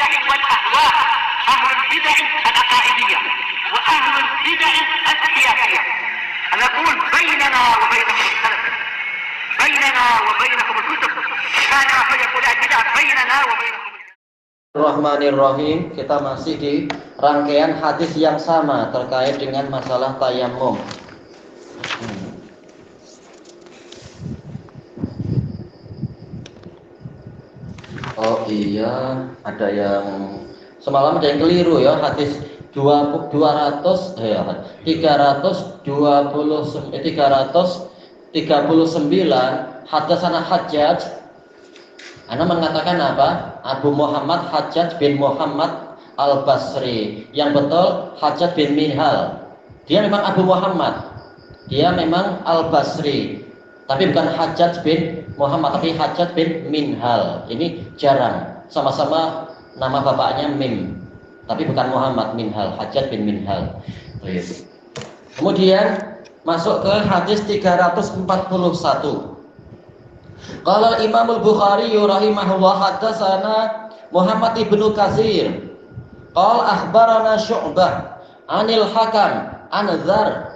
البدع والأهواء، أهل البدع العقائدية وأهل البدع السياسية. نقول بيننا وبينكم السلف، بيننا وبينكم الكتب، كان فيقول البدع بيننا وبينكم. Bismillahirrahmanirrahim. Kita masih di rangkaian hadis yang sama terkait dengan masalah tayamum. Oh iya, ada yang semalam ada yang keliru ya, hadis 339 hadasana Hajjaj. Ana mengatakan apa? Abu Muhammad Hajjaj bin Muhammad Al-Basri. Yang betul Hajjaj bin Minhal. Dia memang Abu Muhammad, dia memang Al-Basri, tapi bukan Hajjaj bin Muhammad, tapi Hajjaj bin Minhal. Ini jarang, sama-sama nama bapaknya Mim, tapi bukan Muhammad. Minhal, Hajjaj bin Minhal. Kemudian masuk ke hadis 341. Qala Imam Al-Bukhari rahimahullah haddatsana Muhammad ibnu Katsir qala akhbarana Syu'bah anil Hakam an Dzar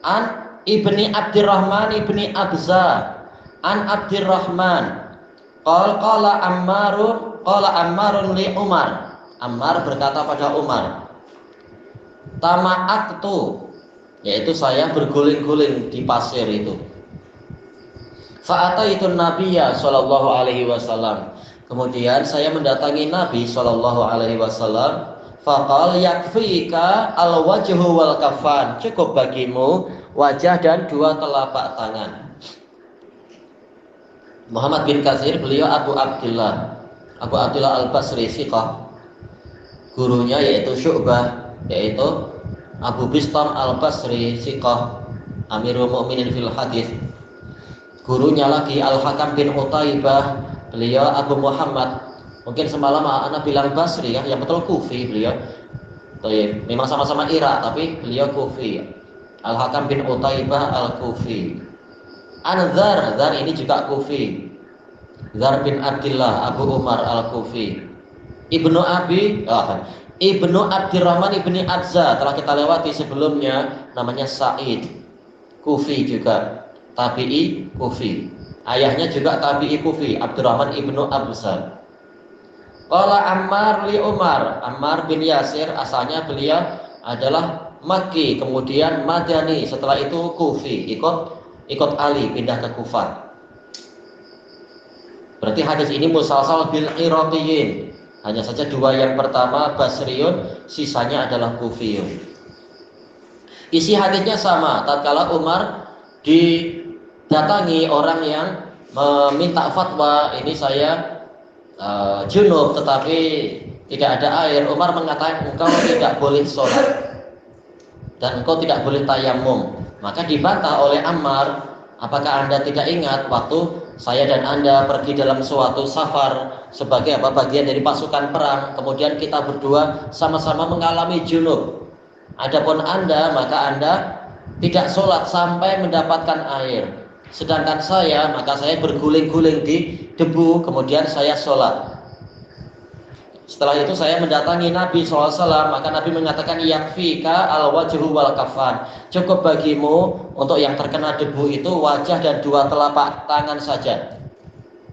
an ibni Abdurrahman ibni Abza an Abdurrahman qala Ammarun li Umar. Ammar berkata pada Umar, tama'aktu, yaitu saya berguling-guling di pasir itu. Fa'ataitun Nabiyya sallallahu alaihi wasallam. Kemudian saya mendatangi Nabi sallallahu alaihi wasallam. Faqal yakfika al-wajhu wal kafan. Cukup bagimu wajah dan dua telapak tangan. Muhammad bin Katsir, beliau Abu Abdullah Al-Basri siqah. Gurunya yaitu Syu'bah, yaitu Abu Bistam Al-Basri siqah, Amirul Mukminin fil hadis. Gurunya lagi Al-Hakam bin Utaibah, beliau Abu Muhammad. Mungkin semalam anak bilang Basri ya, yang betul Kufi beliau. Memang sama-sama Irak, tapi beliau Kufi. Al-Hakam bin Utaibah Al-Kufi. An-Dzar, Dzar ini juga Kufi. Dzar bin Abdullah Abu Umar Al-Kufi. Ibnu Abdurrahman ibni Abza, telah kita lewati sebelumnya, namanya Sa'id, Kufi juga. Tabi'i Kufi. Ayahnya juga Tabi'i Kufi, Abdurrahman ibnu Abza. Qala Ammar li Umar. Ammar bin Yasir asalnya beliau adalah Makki, kemudian Madani, setelah itu Kufi, ikut Ali pindah ke Kufah. Berarti hadis ini musalsal bil Iraqiyyin. Hanya saja dua yang pertama Basriyun, sisanya adalah Kufiyun. Isi hadisnya sama. Tatkala Umar didatangi orang yang meminta fatwa, ini saya junub tetapi tidak ada air. Umar mengatakan engkau tidak boleh sholat dan engkau tidak boleh tayamum. Maka dibantah oleh Ammar, apakah anda tidak ingat waktu saya dan anda pergi dalam suatu safar sebagai bagian dari pasukan perang, kemudian kita berdua sama-sama mengalami junub. Adapun anda, maka anda tidak sholat sampai mendapatkan air. Sedangkan saya, maka saya berguling-guling di debu, kemudian saya sholat. Setelah itu saya mendatangi Nabi SAW, maka Nabi mengatakan yakfika al-wajhu wal kafan. Cukup bagimu untuk yang terkena debu itu wajah dan dua telapak tangan saja.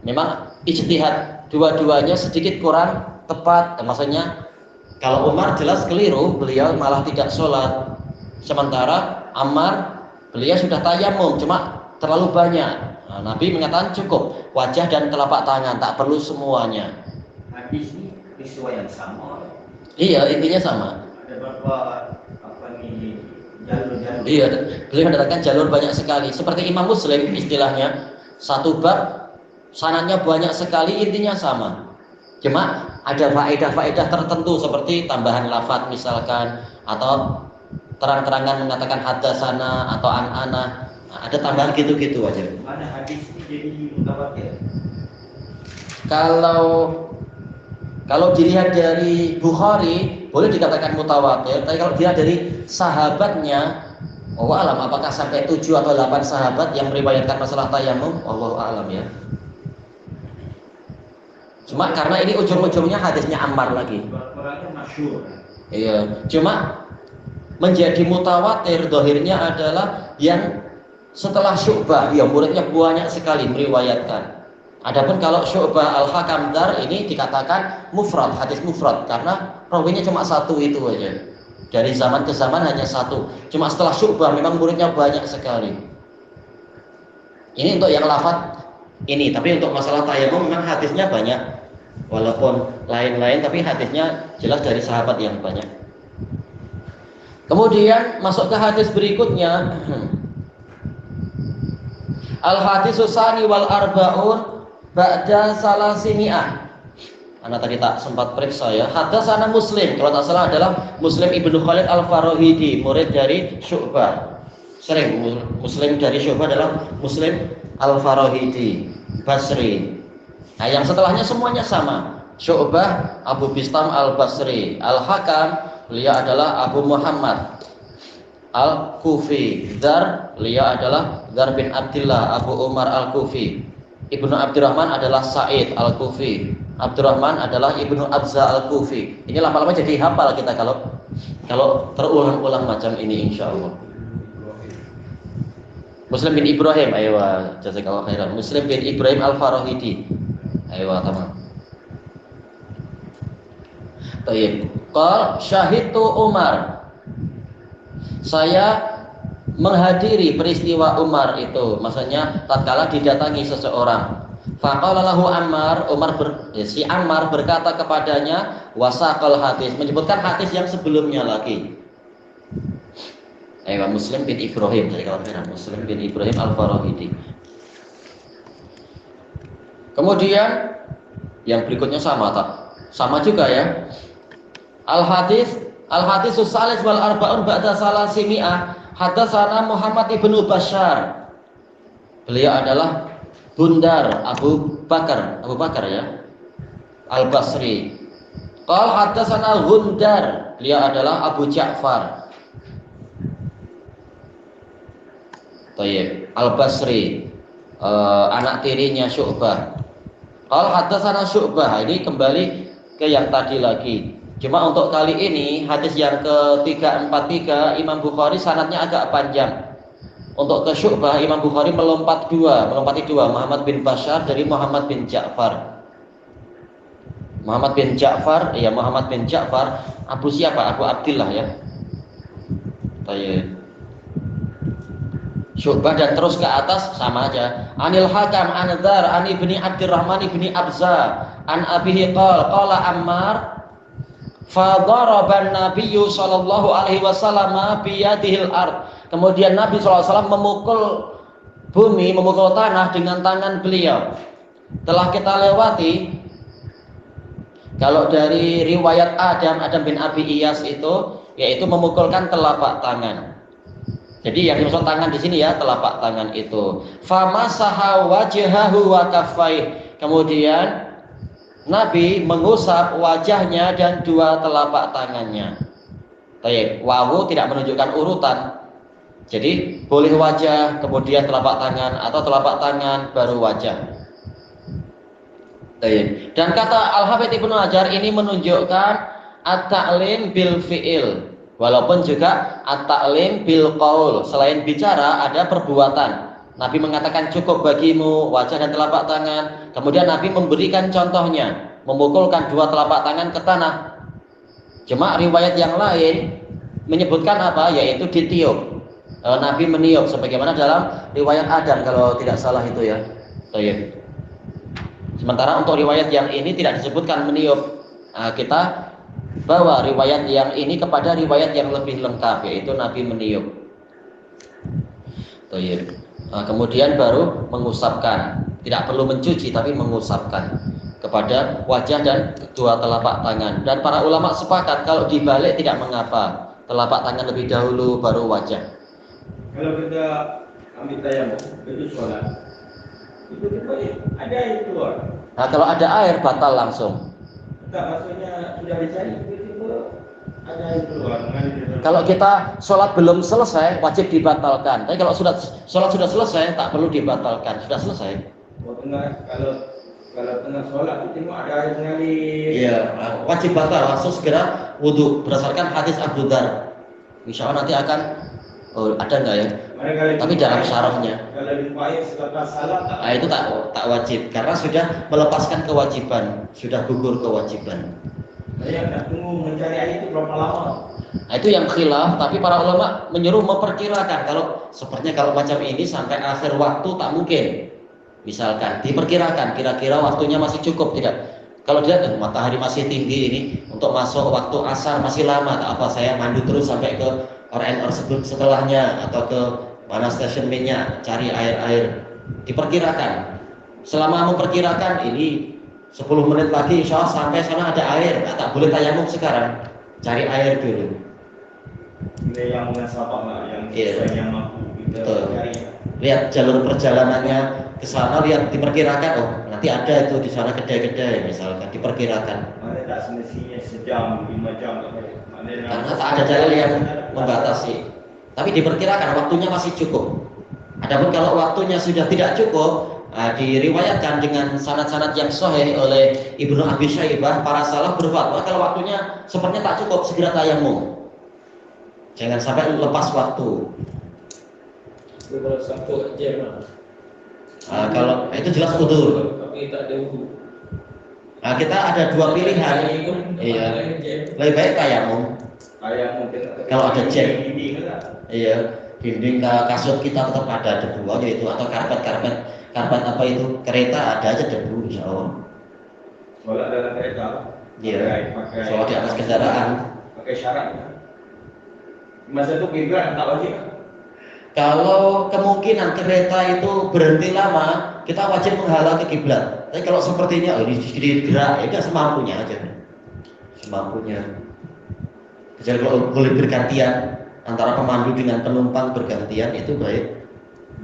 Memang ijtihad dua-duanya sedikit kurang tepat. Maksudnya kalau Umar jelas keliru, beliau malah tidak sholat. Sementara Ammar, beliau sudah tayamum, cuma terlalu banyak. Nabi mengatakan cukup wajah dan telapak tangan, tak perlu semuanya. Hadis ini peristiwa yang sama. Iya, intinya sama. Ada beberapa jalur-jalur. Iya, beliau mendatangkan jalur banyak sekali. Seperti Imam Muslim istilahnya, satu bab sanadnya banyak sekali, intinya sama. Cuma ada faedah-faedah tertentu seperti tambahan lafaz misalkan, atau terang-terangan mengatakan hadasana atau an-ana. Ada tambahan gitu-gitu aja. Mana hadis ini jadi mutawatir? Kalau dilihat dari Bukhari boleh dikatakan mutawatir, tapi kalau dilihat dari sahabatnya, wallahu alam apakah sampai 7 atau 8 sahabat yang meriwayatkan masalah tayamum, wallahu alam ya. Cuma karena ini ujung-ujungnya hadisnya Ammar lagi. Orangnya masyhur. Iya, cuma menjadi mutawatir dohirnya adalah yang setelah Syu'bah, ya muridnya banyak sekali meriwayatkan. Adapun kalau Syu'bah Al-Hakam Dar ini dikatakan mufrad, hadis mufrad karena rawinya cuma satu itu aja. Dari zaman ke zaman hanya satu. Cuma setelah Syu'bah memang muridnya banyak sekali. Ini untuk yang lafaz ini, tapi untuk masalah tayamum memang hadisnya banyak. Walaupun lain-lain tapi hadisnya jelas dari sahabat yang banyak. Kemudian masuk ke hadis berikutnya. Al-hadisus tsani wal arba'un ba'da salasimi'ah. Anak tadi tak sempat periksa ya. Hadatsana Muslim, kalau tak salah adalah Muslim Ibnu Khalid Al-Farahidi, murid dari Syu'bah. Sering Muslim dari Syu'bah adalah Muslim Al-Farahidi, Basri. Nah, yang setelahnya semuanya sama. Syu'bah Abu Bistam Al-Basri, Al-Hakam beliau adalah Abu Muhammad Al-Kufi, Dzar beliau adalah Dzar bin Abdullah Abu Umar Al-Kufi. Ibnu Abdurrahman adalah Sa'id Al-Kufi. Abdurrahman adalah Ibnu Abza Al-Kufi. Ini lama-lama jadi hafal kita kalau terulang-ulang macam ini insyaallah. Muslim bin Ibrahim, ayo jazakallahu khairan. Muslim bin Ibrahim Al-Farahidi. Ayo tamam. Baik. Qal syahidtu Umar. Saya menghadiri peristiwa Umar itu, maksudnya tatkala didatangi seseorang. Faqala lahu Ammar, si Ammar berkata kepadanya, wasaqal hadis, menyebutkan hadis yang sebelumnya lagi. Ayo Muslim bin Ibrahim, jadi kalau Muslim bin Ibrahim Al-Farahidi. Kemudian yang berikutnya sama tak? Sama juga ya. Al-hadisus salis wal arba'un ba'da salasimi'ah. Hadatsana Muhammad ibnu Bashar. Beliau adalah Bundar Abu Bakar ya. Al-Basri. Qal hadatsana Gundar. Beliau adalah Abu Ja'far. Tayyib. Al-Basri. Anak tirinya Syu'bah. Qal hadatsana Syu'bah. Ini kembali ke yang tadi lagi. Cuma untuk kali ini hadis yang ke-343 Imam Bukhari sanadnya agak panjang. Untuk ke Syu'bah Imam Bukhari melompati dua Muhammad bin Bashar dari Muhammad bin Ja'far. Muhammad bin Ja'far Abu siapa? Abu Abdillah ya. Tayyib. Syu'bah dan terus ke atas sama aja. Anil Hakam an Dzar an ibni Abdurrahman ibni Abza an abihi qala Ammar fa daraba an-nabiyyu sallallahu alaihi wasallam bi yadihil ard. Kemudian Nabi sallallahu alaihi wasallam memukul bumi, memukul tanah dengan tangan beliau. Telah kita lewati kalau dari riwayat Adam bin Abi Iyas itu yaitu memukulkan telapak tangan. Jadi yang dimaksud tangan di sini ya telapak tangan itu. Famasaha wajhahu wa kaffai. Kemudian Nabi mengusap wajahnya dan dua telapak tangannya. Baik, wawu tidak menunjukkan urutan. Jadi boleh wajah, kemudian telapak tangan, atau telapak tangan baru wajah. Baik. Dan kata Al-Hafidz Ibnu Hajar ini menunjukkan at-ta'lim bil fi'il. Walaupun juga at-ta'lim bil qaul. Selain bicara ada perbuatan. Nabi mengatakan cukup bagimu wajah dan telapak tangan. Kemudian Nabi memberikan contohnya, memukulkan dua telapak tangan ke tanah. Cuma riwayat yang lain menyebutkan apa? Yaitu ditiup. Nabi meniup sebagaimana dalam riwayat Adam kalau tidak salah itu ya. Baik. Sementara untuk riwayat yang ini tidak disebutkan meniup. Kita bawa riwayat yang ini kepada riwayat yang lebih lengkap, yaitu Nabi meniup. Baik. Kemudian baru mengusapkan, tidak perlu mencuci tapi mengusapkan kepada wajah dan dua telapak tangan. Dan para ulama sepakat kalau dibalik tidak mengapa, telapak tangan lebih dahulu baru wajah. Kalau kita ambil tayamum, itu sholat, itu ada air keluar. Nah kalau ada air batal langsung. Enggak, maksudnya sudah dicari, tiba-tiba ada air keluar. Kalau kita sholat belum selesai, wajib dibatalkan. Tapi kalau sholat sudah selesai, tak perlu dibatalkan. Sudah selesai. Kalau Kalau tengah sholat itu tengok ada air mengalir. Iya, wajib batal, langsung segera wudhu berdasarkan hadis Abu Dzar. Insya Allah nanti akan ada nggak ya? Tapi dalam syarahnya. Kalau lupa air selepas salat tak. Nah, itu tak wajib karena sudah melepaskan kewajiban, sudah gugur kewajiban. Saya nak tunggu mencari air itu berapa lama? Nah, itu yang khilaf, tapi para ulama menyuruh memperkirakan kalau sepertinya kalau macam ini sampai akhir waktu tak mungkin. Misalkan diperkirakan kira-kira waktunya masih cukup tidak? Kalau dia matahari masih tinggi ini untuk masuk waktu asar masih lama, tak apa saya mandu terus sampai ke RNR setelahnya atau ke mana stasiun minyak cari air-air. Diperkirakan. Selama memperkirakan ini 10 menit lagi insya Allah sampai sana ada air, nah, tak boleh tayamum sekarang. Cari air dulu. Ini yang munasabah lah, yang Iya. sesuai yang mampu kita Betul. cari. Lihat jalur perjalanannya ke sana, lihat diperkirakan, oh nanti ada itu di sana kedai-kedai misalkan diperkirakan. Mana tak semestinya sejam, 5 jam. Karena tak ada dalil yang membatasi. Tapi diperkirakan waktunya masih cukup. Adapun kalau waktunya sudah tidak cukup, diriwayatkan dengan sanad-sanad yang sahih oleh Ibnu Abi Syaibah, para salaf berfatwa kalau waktunya sepertinya tak cukup segera tayamum. Jangan sampai lepas waktu. Kalau satu jam lah. Kalau itu jelas udzur. Tapi tak ada wudhu. Nah, kita ada dua pilihan. Iya. Lebih baik tayamum. Ayam mungkin Kalau ada jam. dinding lah. Iya, dinding kasut kita tetap ada debu aja itu atau karpet apa itu kereta ada aja debu insya Allah. Sholat dalam kereta. Iya. Pakai Sholat di atas kendaraan. Pakai syarat. Masa itu kiblat tak wajib. Kalau kemungkinan kereta itu berhenti lama, kita wajib menghadap ke kiblat. Tapi kalau sepertinya ini gerak, itu semampunya aja. Semampunya. Jadi kalau boleh bergantian antara pemandu dengan penumpang bergantian itu baik.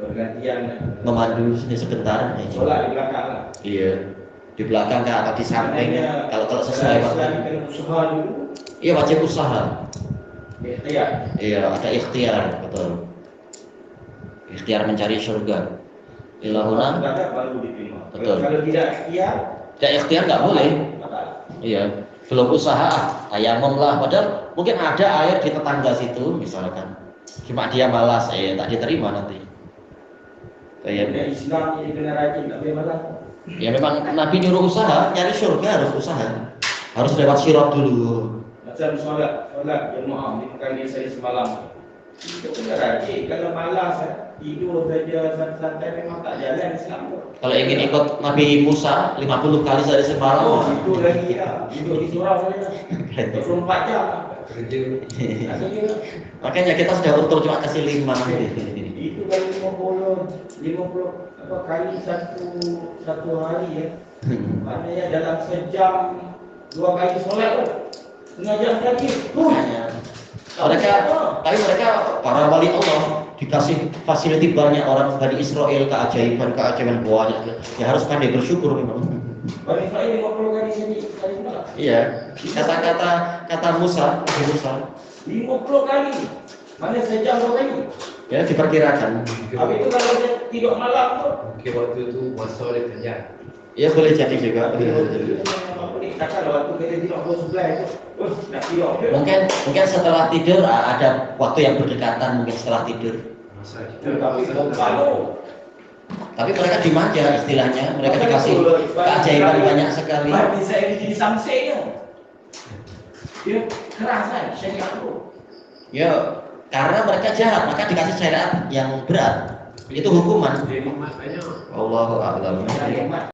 Bergantian. Memandu sebentar. Sholat di belakang lah. Iya. Di belakang atau di samping. Kalau sesuai waktu. Kena usaha dulu. Iya wajib usaha. Ikhtiar. Iya ada ikhtiar betul. Ikhtiar mencari surga. Ilahuna. Tidak ada baru diterima. Betul. Kalau tidak ikhtiar, Tidak ikhtiar nggak boleh. batal. Iya. Belum usaha, tayamum lah. Padahal mungkin ada air di tetangga situ misalkan. Cuma dia malas, tak diterima nanti. Kayak Jadi Islam ini kena rajin, tak boleh batal. ya memang Nabi nyuruh usaha, nyari surga harus usaha. Harus lewat sirat dulu. Macam solat jemaah 5 kali sehari semalam. Itu kena rajin. Kalau malas, tidur saja santai-santai memang tak jalan Islam tu. Kalau ingin ikut Nabi Musa 50 kali sehari semalam. Oh, tidur lagi ya. Tidur di surau saja. 24 jam. Kerja. Akhirnya Makanya kita sudah untung cuma kasih 5. itu kalau 50 apa kali satu hari ya. Maknanya dalam sejam 2 kali solat tu. Setengah jam lagi. Tapi mereka para wali Allah dikasih fasiliti banyak orang Bani Israel keajaiban banyak. Ya harus pandai bersyukur memang. Bani Israel 50 kali sehari semalam. Iya. Kata Musa, Nabi Musa. 50 kali. Mana sejam 2 kali. Ya diperkirakan. Habis itu kalau dia tidur malam tu. Mungkin waktu itu puasa dia kerja. Ya boleh jadi juga. Kata waktu kita tidur pukul 11 itu. Nak tidur. Mungkin setelah tidur ada waktu yang berdekatan mungkin setelah tidur. Masa kita Tapi kalau Tapi mereka dimanja istilahnya, mereka dikasih keajaiban banyak sekali. Bani saya ini jadi samsenya. Dia keras kan syariat tu. Ya, karena mereka jahat, maka dikasih syariat yang berat. Itu hukuman. jadi banyak. Allahu a'lam. Syariat